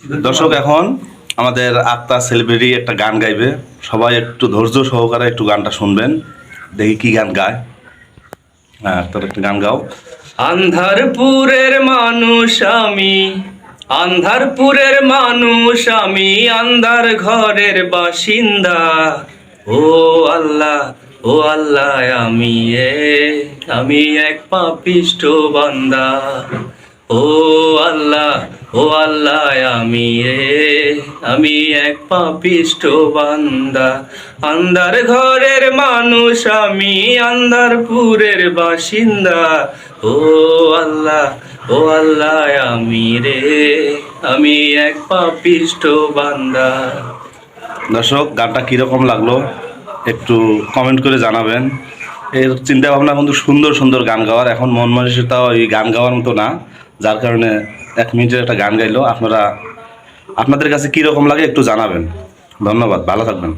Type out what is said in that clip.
দর্শক, এখন আমাদের আত্মা সেলিব্রিটি একটা গান গাইবে। সবাই একটু ধৈর্য সহকারে একটু গানটা শুনবেন। দেখি কি গান গায়। হ্যাঁ, তোর একটা গান গাও। আন্ধারপুরের মানুষ আমি, আন্ধারপুরের মানুষ আমি, আন্ধার ঘরের বাসিন্দা। ও আল্লাহ, ও আল্লাহ, আমি এক পাপিষ্ঠ বান্দা। ও আল্লাহ, ও আল্লাহ, আমি এক পাপিষ্ঠ বান্দা। আন্ধার ঘরের মানুষ আমি, আন্ধারপুরের বাসিন্দা। ও আল্লাহ, ও আল্লাহ, আমি এক পাপিষ্ঠ বান্দা। দর্শক, গানটা কীরকম লাগলো একটু কমেন্ট করে জানাবেন। এর চিন্তা ভাবনা কিন্তু সুন্দর সুন্দর গান গাওয়ার। এখন মন মানসিকতাও এই গান গাওয়ার মতো না, যার কারণে 1 মিনিটের একটা গান গাইলো। আপনাদের কাছে কীরকম লাগে একটু জানাবেন। ধন্যবাদ, ভালো থাকবেন।